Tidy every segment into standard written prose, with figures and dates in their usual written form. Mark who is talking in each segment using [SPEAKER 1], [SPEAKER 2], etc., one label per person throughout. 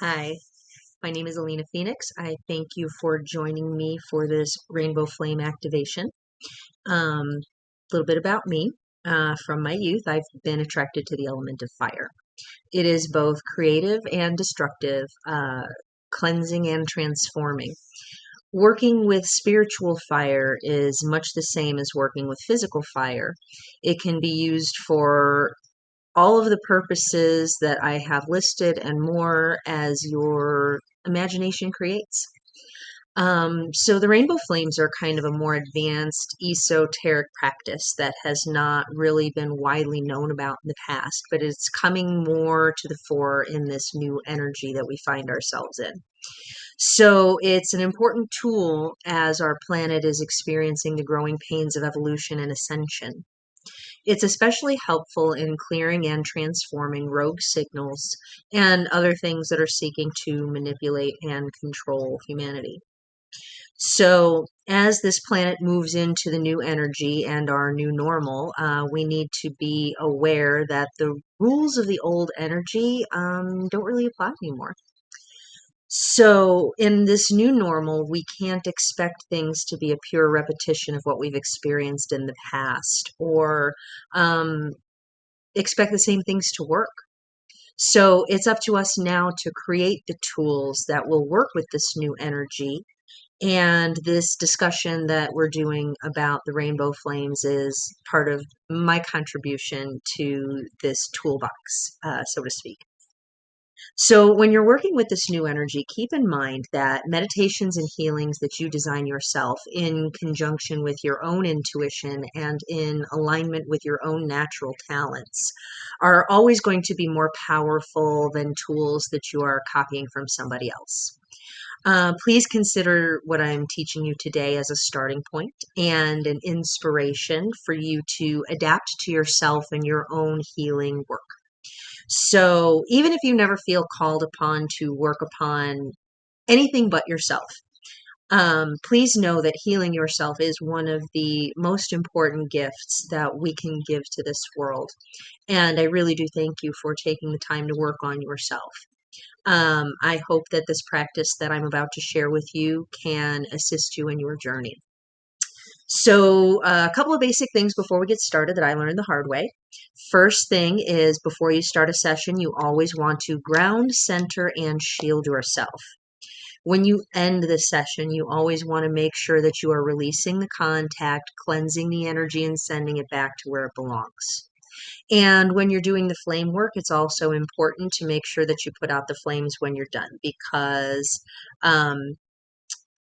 [SPEAKER 1] Hi, my name is Alina Phoenix. I thank you for joining me for this rainbow flame activation. A little bit about me. From my youth, I've been attracted to the element of fire. It is both creative and destructive, cleansing and transforming. Working with spiritual fire is much the same as working with physical fire. It can be used for all of the purposes that I have listed and more as your imagination creates. So the rainbow flames are kind of a more advanced esoteric practice that has not really been widely known about in the past, but it's coming more to the fore in this new energy that we find ourselves in. So it's an important tool as our planet is experiencing the growing pains of evolution and ascension. It's especially helpful in clearing and transforming rogue signals and other things that are seeking to manipulate and control humanity. So, as this planet moves into the new energy and our new normal, we need to be aware that the rules of the old energy don't really apply anymore. So, in this new normal, we can't expect things to be a pure repetition of what we've experienced in the past or um, expect the same things to work. So, it's up to us now to create the tools that will work with this new energy. And this discussion that we're doing about the rainbow flames is part of my contribution to this toolbox, so to speak. So, when you're working with this new energy, keep in mind that meditations and healings that you design yourself in conjunction with your own intuition and in alignment with your own natural talents are always going to be more powerful than tools that you are copying from somebody else. Please consider what I'm teaching you today as a starting point and an inspiration for you to adapt to yourself and your own healing work. So, even if you never feel called upon to work upon anything but yourself, please know that healing yourself is one of the most important gifts that we can give to this world. And I really do thank you for taking the time to work on yourself. I hope that this practice that I'm about to share with you can assist you in your journey. So, a couple of basic things before we get started that I learned the hard way. First thing is before you start a session, you always want to ground, center, and shield yourself. When you end the session, you always want to make sure that you are releasing the contact, cleansing the energy, and sending it back to where it belongs. And when you're doing the flame work, it's also important to make sure that you put out the flames when you're done because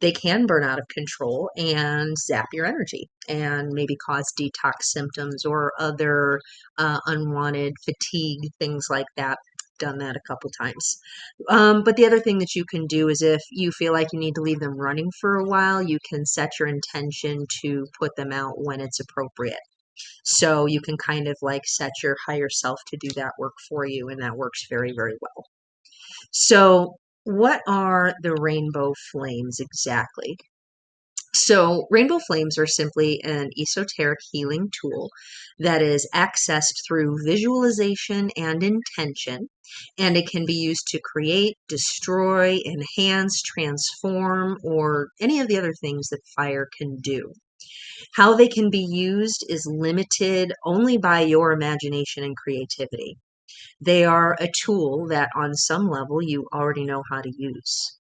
[SPEAKER 1] they can burn out of control and zap your energy and maybe cause detox symptoms or other unwanted fatigue, things like that. Done that a couple times. But the other thing that you can do is if you feel like you need to leave them running for a while, you can set your intention to put them out when it's appropriate. So you can kind of like set your higher self to do that work for you, and that works very, very well. So, what are the rainbow flames exactly? So, rainbow flames are simply an esoteric healing tool that is accessed through visualization and intention, and it can be used to create, destroy, enhance, transform, or any of the other things that fire can do. How they can be used is limited only by your imagination and creativity. They are a tool that, on some level, you already know how to use.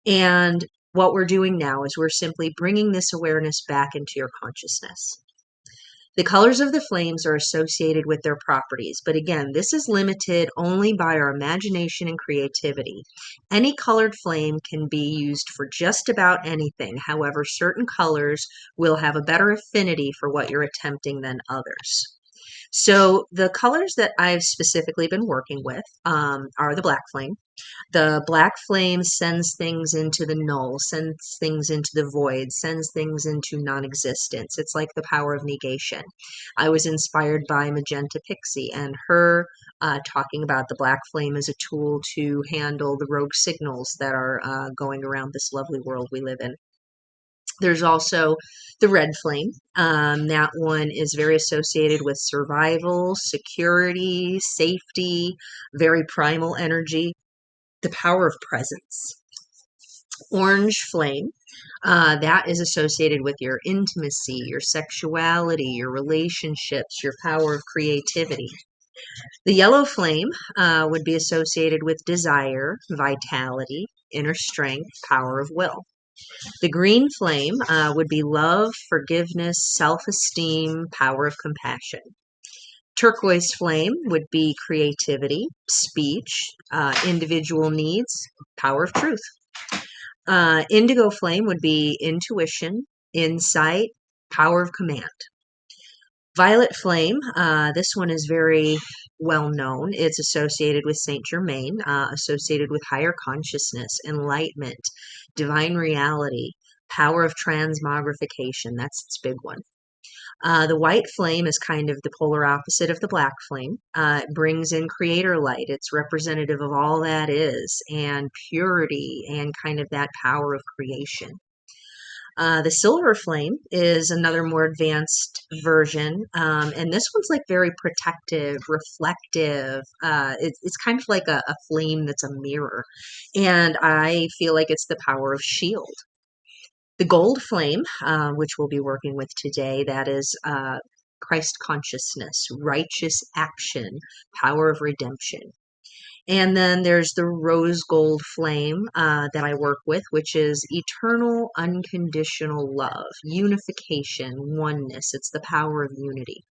[SPEAKER 1] And what we're doing now is we're simply bringing this awareness back into your consciousness. The colors of the flames are associated with their properties, but again, this is limited only by our imagination and creativity. Any colored flame can be used for just about anything. However, certain colors will have a better affinity for what you're attempting than others. So the colors that I've specifically been working with are the black flame. The black flame sends things into the null, sends things into the void, sends things into non-existence. It's like the power of negation. I was inspired by Magenta Pixie and her talking about the black flame as a tool to handle the rogue signals that are going around this lovely world we live in. There's also the red flame. That one is very associated with survival, security, safety, very primal energy. the power of presence. Orange flame, that is associated with your intimacy, your sexuality, your relationships, your power of creativity. The yellow flame would be associated with desire, vitality, inner strength, power of will. The green flame would be love, forgiveness, self-esteem, power of compassion. Turquoise flame would be creativity, speech, individual needs, power of truth. Indigo flame would be intuition, insight, power of command. Violet flame, this one is very well known. It's associated with Saint Germain, associated with higher consciousness, enlightenment, divine reality, power of transmogrification. That's its big one. The white flame is kind of the polar opposite of the black flame. It brings in creator light. It's representative of all that is, and purity, and kind of that power of creation. The silver flame is another more advanced version, and this one's like very protective, reflective. It's kind of like a flame that's a mirror, and I feel like it's the power of shield. The gold flame, which we'll be working with today, that is Christ consciousness, righteous action, power of redemption. And then there's the rose gold flame that I work with, which is eternal, unconditional love, unification, oneness. It's the power of unity.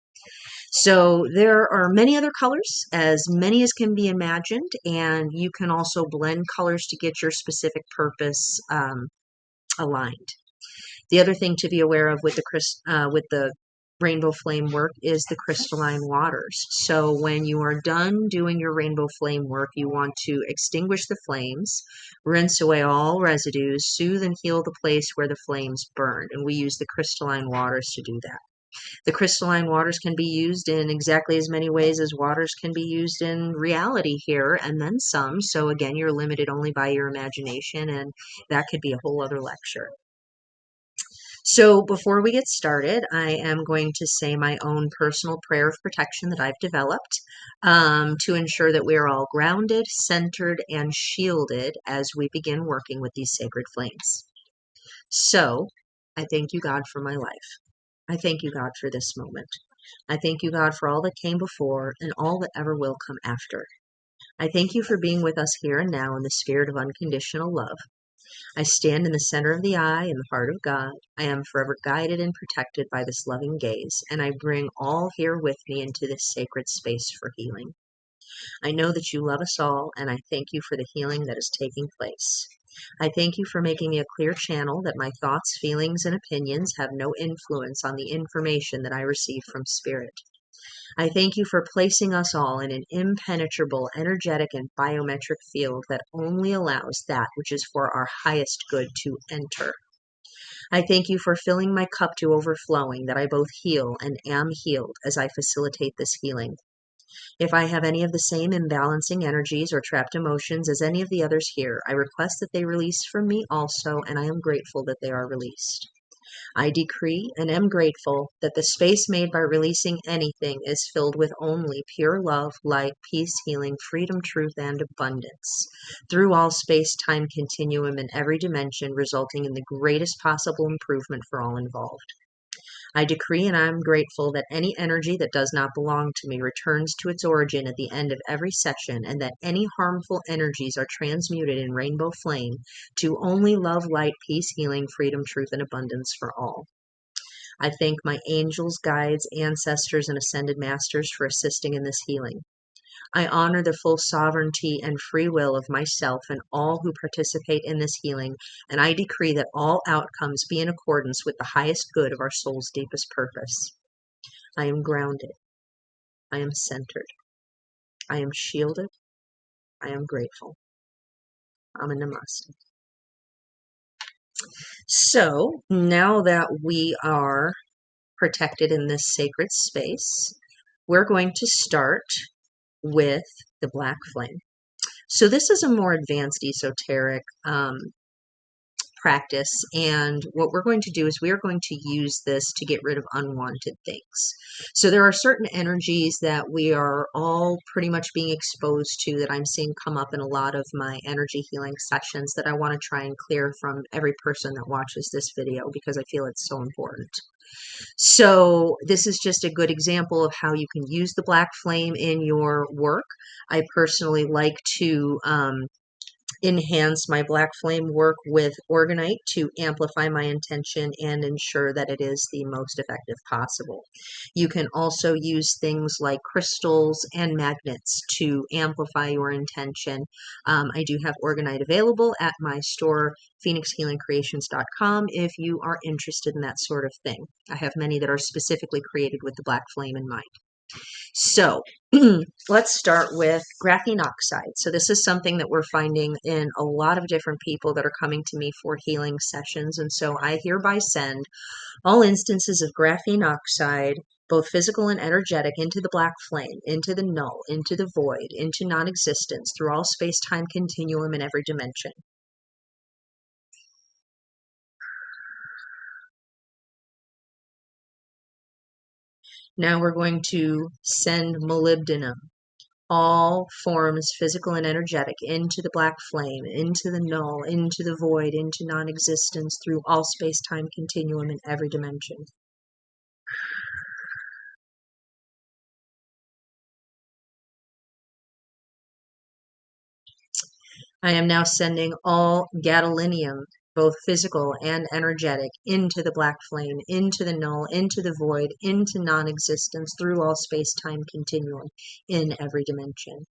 [SPEAKER 1] So there are many other colors, as many as can be imagined, and you can also blend colors to get your specific purpose aligned. The other thing to be aware of with the rainbow flame work is the crystalline waters. So when you are done doing your rainbow flame work, you want to extinguish the flames, rinse away all residues, soothe and heal the place where the flames burned. And we use the crystalline waters to do that. The crystalline waters can be used in exactly as many ways as waters can be used in reality here, and then some. So again, you're limited only by your imagination, and that could be a whole other lecture. So before we get started, I am going to say my own personal prayer of protection that I've developed to ensure that we are all grounded, centered, and shielded as we begin working with these sacred flames. So I thank you, God, for my life. I thank you, God, for this moment. I thank you, God, for all that came before and all that ever will come after. I thank you for being with us here and now in the spirit of unconditional love. I stand in the center of the eye in the heart of God. I am forever guided and protected by this loving gaze, and I bring all here with me into this sacred space for healing. I know that you love us all, and I thank you for the healing that is taking place. I thank you for making me a clear channel that my thoughts, feelings, and opinions have no influence on the information that I receive from Spirit. I thank you for placing us all in an impenetrable, energetic, and biometric field that only allows that which is for our highest good to enter. I thank you for filling my cup to overflowing, that I both heal and am healed as I facilitate this healing. If I have any of the same imbalancing energies or trapped emotions as any of the others here, I request that they release from me also, and I am grateful that they are released. I decree and am grateful that the space made by releasing anything is filled with only pure love, light, peace, healing, freedom, truth, and abundance through all space-time continuum in every dimension, resulting in the greatest possible improvement for all involved. I decree and I am grateful that any energy that does not belong to me returns to its origin at the end of every session, and that any harmful energies are transmuted in rainbow flame to only love, light, peace, healing, freedom, truth, and abundance for all. I thank my angels, guides, ancestors, and ascended masters for assisting in this healing. I honor the full sovereignty and free will of myself and all who participate in this healing, and I decree that all outcomes be in accordance with the highest good of our soul's deepest purpose. I am grounded. I am centered. I am shielded. I am grateful. Ama Namaste. So now that we are protected in this sacred space, we're going to start with the black flame. So this is a more advanced esoteric practice, and what we're going to do is we are going to use this to get rid of unwanted things. So there are certain energies that we are all pretty much being exposed to that I'm seeing come up in a lot of my energy healing sessions that I want to try and clear from every person that watches this video because I feel it's so important. So this is just a good example of how you can use the black flame in your work. I personally like to enhance my black flame work with organite to amplify my intention and ensure that it is the most effective possible. You can also use things like crystals and magnets to amplify your intention. I do have organite available at my store, phoenixhealingcreations.com, if you are interested in that sort of thing. I have many that are specifically created with the black flame in mind. So let's start with graphene oxide. So this is something that we're finding in a lot of different people that are coming to me for healing sessions. And so I hereby send all instances of graphene oxide, both physical and energetic, into the black flame, into the null, into the void, into non-existence, through all space-time continuum in every dimension. Now we're going to send molybdenum, all forms, physical and energetic, into the black flame, into the null, into the void, into non-existence, through all space-time continuum in every dimension. I am now sending all gadolinium, both physical and energetic, into the black flame, into the null, into the void, into non-existence, through all space-time continuum in every dimension.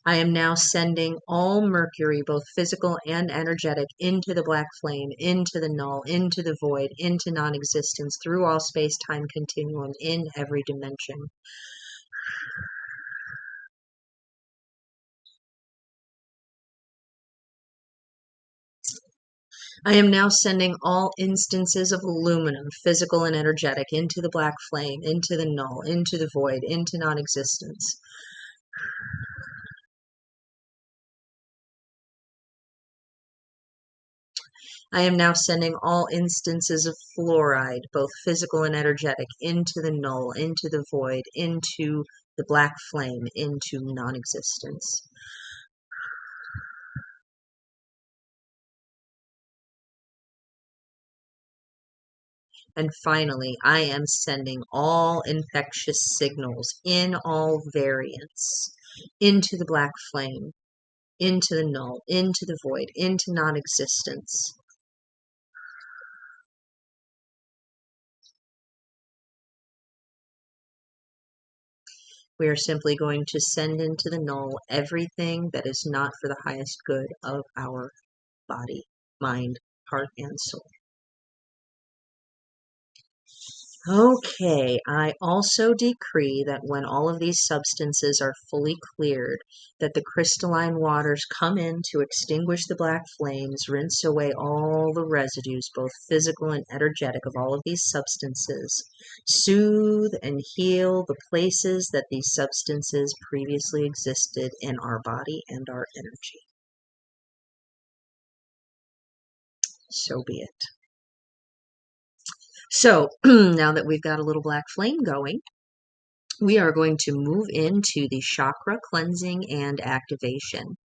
[SPEAKER 1] I am now sending all mercury, both physical and energetic, into the black flame, into the null, into the void, into non-existence, through all space-time continuum in every dimension. I am now sending all instances of aluminum, physical and energetic, into the black flame, into the null, into the void, into non-existence. I am now sending all instances of fluoride, both physical and energetic, into the null, into the void, into the black flame, into non-existence. And finally, I am sending all infectious signals in all variants into the black flame, into the null, into the void, into non-existence. We are simply going to send into the null everything that is not for the highest good of our body, mind, heart, and soul. Okay, I also decree that when all of these substances are fully cleared, that the crystalline waters come in to extinguish the black flames, rinse away all the residues, both physical and energetic, of all of these substances, soothe and heal the places that these substances previously existed in our body and our energy. So be it. So now that we've got a little black flame going, we are going to move into the chakra cleansing and activation.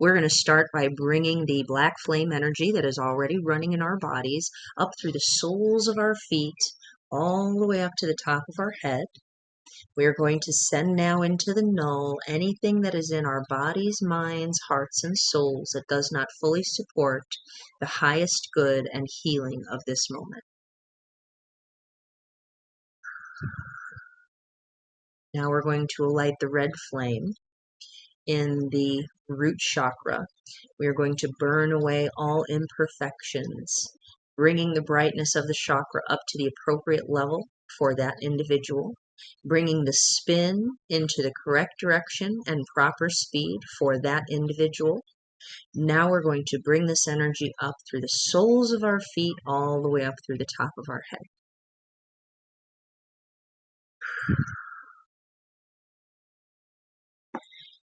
[SPEAKER 1] We're going to start by bringing the black flame energy that is already running in our bodies up through the soles of our feet, all the way up to the top of our head. We are going to send now into the null anything that is in our bodies, minds, hearts, and souls that does not fully support the highest good and healing of this moment. Now we're going to light the red flame in the root chakra. We are going to burn away all imperfections, bringing the brightness of the chakra up to the appropriate level for that individual, bringing the spin into the correct direction and proper speed for that individual. Now we're going to bring this energy up through the soles of our feet, all the way up through the top of our head.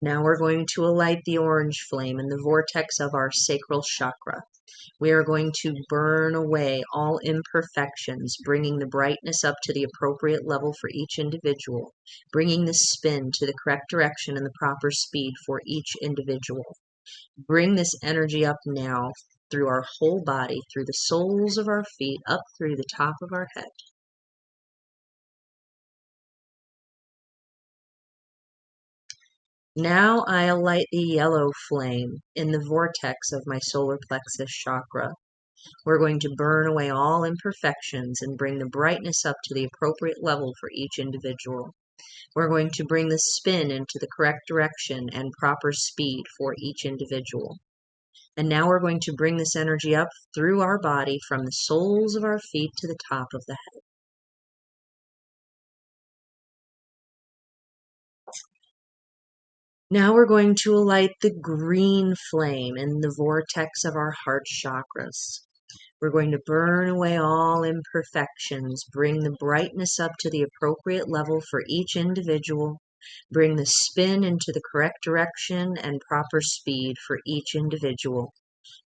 [SPEAKER 1] Now we're going to alight the orange flame in the vortex of our sacral chakra. We are going to burn away all imperfections, bringing the brightness up to the appropriate level for each individual, bringing the spin to the correct direction and the proper speed for each individual. Bring this energy up now through our whole body, through the soles of our feet, up through the top of our head. Now I alight the yellow flame in the vortex of my solar plexus chakra. We're going to burn away all imperfections and bring the brightness up to the appropriate level for each individual. We're going to bring the spin into the correct direction and proper speed for each individual. And now we're going to bring this energy up through our body from the soles of our feet to the top of the head. Now we're going to alight the green flame in the vortex of our heart chakras. We're going to burn away all imperfections, bring the brightness up to the appropriate level for each individual, bring the spin into the correct direction and proper speed for each individual.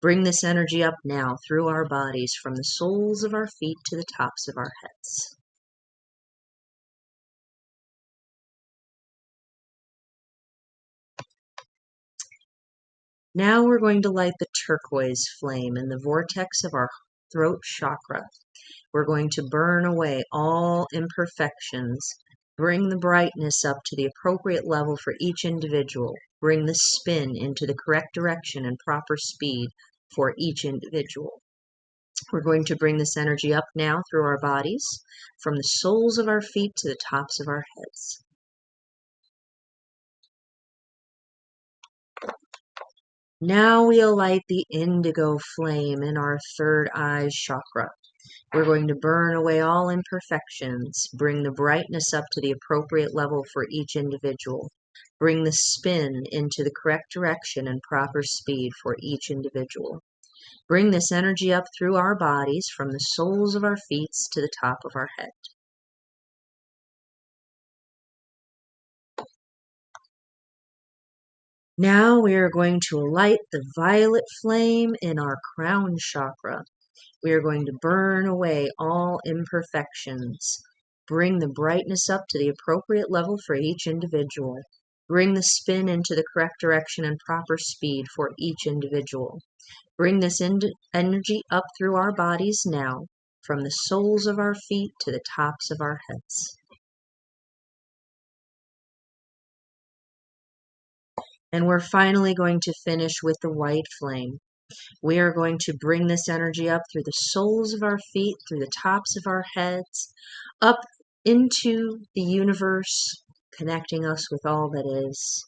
[SPEAKER 1] Bring this energy up now through our bodies from the soles of our feet to the tops of our heads. Now we're going to light the turquoise flame in the vortex of our throat chakra. We're going to burn away all imperfections, bring the brightness up to the appropriate level for each individual, bring the spin into the correct direction and proper speed for each individual. We're going to bring this energy up now through our bodies, from the soles of our feet to the tops of our heads. Now we alight the indigo flame in our third eye chakra. We're going to burn away all imperfections, bring the brightness up to the appropriate level for each individual, bring the spin into the correct direction and proper speed for each individual. Bring this energy up through our bodies from the soles of our feet to the top of our head. Now we are going to light the violet flame in our crown chakra. We are going to burn away all imperfections. Bring the brightness up to the appropriate level for each individual. Bring the spin into the correct direction and proper speed for each individual. Bring this energy up through our bodies now, from the soles of our feet to the tops of our heads. And we're finally going to finish with the white flame. We are going to bring this energy up through the soles of our feet, through the tops of our heads, up into the universe, connecting us with all that is,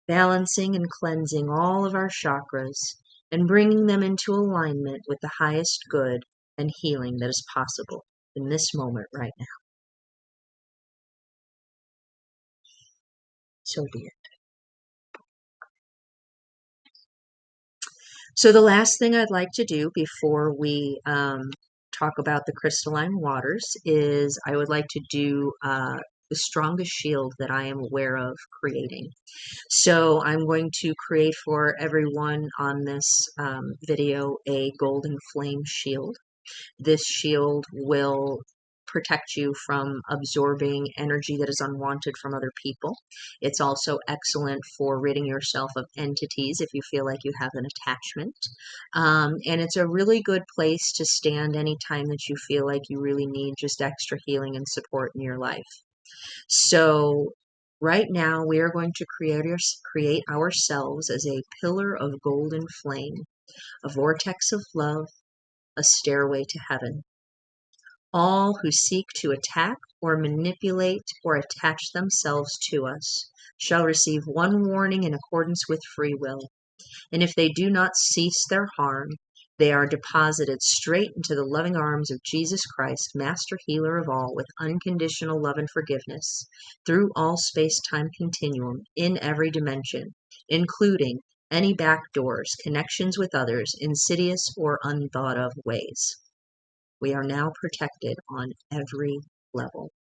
[SPEAKER 1] balancing and cleansing all of our chakras, and bringing them into alignment with the highest good and healing that is possible in this moment right now. So be it. So the last thing I'd like to do before we talk about the crystalline waters is I would like to do the strongest shield that I am aware of creating. So I'm going to create for everyone on this video a golden flame shield. This shield will protect you from absorbing energy that is unwanted from other people. It's also excellent for ridding yourself of entities if you feel like you have an attachment. And it's a really good place to stand anytime that you feel like you really need just extra healing and support in your life. So right now we are going to create ourselves as a pillar of golden flame, a vortex of love, a stairway to heaven. All who seek to attack or manipulate or attach themselves to us shall receive one warning in accordance with free will. And if they do not cease their harm, they are deposited straight into the loving arms of Jesus Christ, Master Healer of all, with unconditional love and forgiveness, through all space-time continuum, in every dimension, including any backdoors, connections with others, insidious or unthought of ways. We are now protected on every level.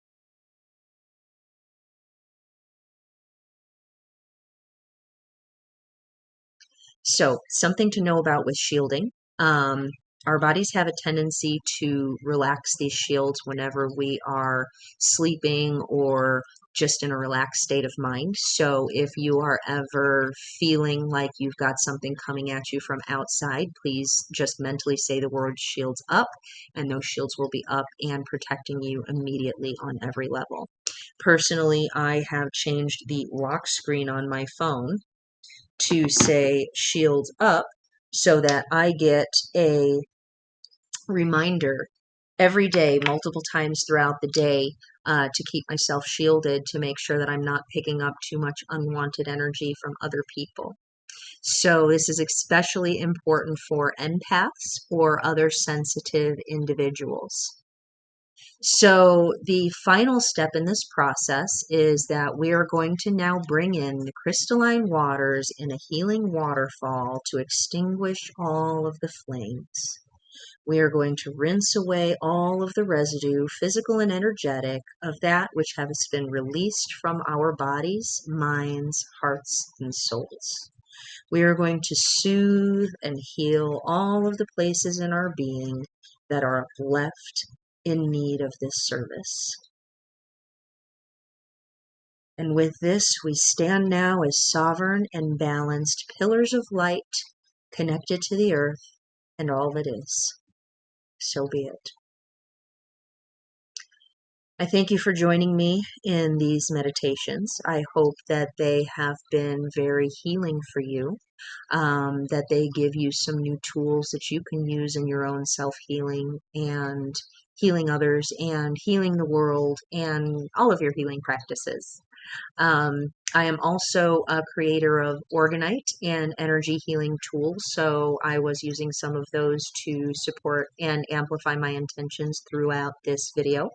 [SPEAKER 1] So, something to know about with shielding. Our bodies have a tendency to relax these shields whenever we are sleeping or just in a relaxed state of mind. So, if you are ever feeling like you've got something coming at you from outside, please just mentally say the word shields up, and those shields will be up and protecting you immediately on every level. Personally, I have changed the lock screen on my phone to say shields up so that I get a reminder every day, multiple times throughout the day, to keep myself shielded, to make sure that I'm not picking up too much unwanted energy from other people. So this is especially important for empaths or other sensitive individuals. So the final step in this process is that we are going to now bring in the crystalline waters in a healing waterfall to extinguish all of the flames. We are going to rinse away all of the residue, physical and energetic, of that which has been released from our bodies, minds, hearts, and souls. We are going to soothe and heal all of the places in our being that are left in need of this service. And with this, we stand now as sovereign and balanced pillars of light connected to the earth and all that is. So be it. I thank you for joining me in these meditations. I hope that they have been very healing for you, that they give you some new tools that you can use in your own self-healing and healing others and healing the world and all of your healing practices. I am also a creator of Organite and energy healing tools, so I was using some of those to support and amplify my intentions throughout this video.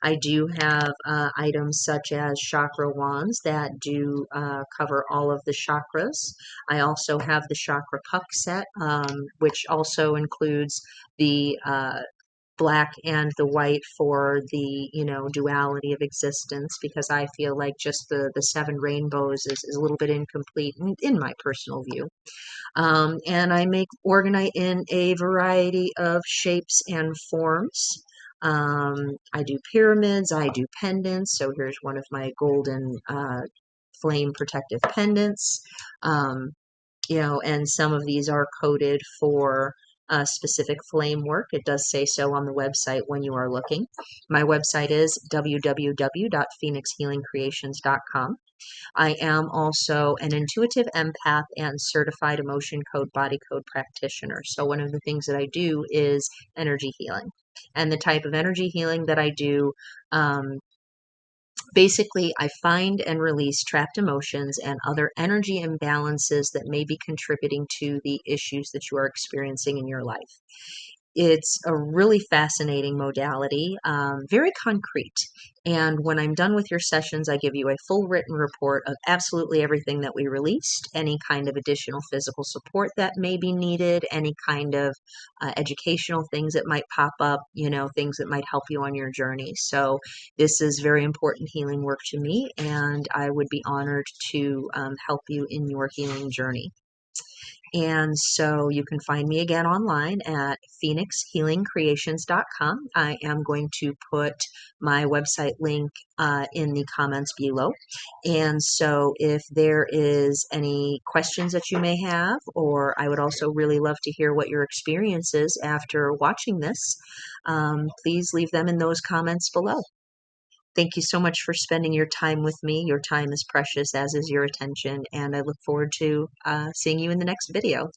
[SPEAKER 1] I do have items such as chakra wands that do cover all of the chakras. I also have the chakra puck set, which also includes the black and the white for the, duality of existence, because I feel like just the seven rainbows is a little bit incomplete in my personal view. And I make Organite in a variety of shapes and forms. I do pyramids, I do pendants. So here's one of my golden flame protective pendants. And some of these are coded for specific flame work. It does say so on the website when you are looking. My website is www.phoenixhealingcreations.com. I am also an intuitive empath and certified emotion code body code practitioner. So one of the things that I do is energy healing. And the type of energy healing that I do, basically, I find and release trapped emotions and other energy imbalances that may be contributing to the issues that you are experiencing in your life. It's a really fascinating modality, very concrete. And when I'm done with your sessions, I give you a full written report of absolutely everything that we released, any kind of additional physical support that may be needed, any kind of educational things that might pop up, things that might help you on your journey. So this is very important healing work to me, and I would be honored to help you in your healing journey. And so you can find me again online at phoenixhealingcreations.com. I am going to put my website link in the comments below. And so if there is any questions that you may have, or I would also really love to hear what your experience is after watching this, please leave them in those comments below. Thank you so much for spending your time with me. Your time is precious, as is your attention, and I look forward to seeing you in the next video.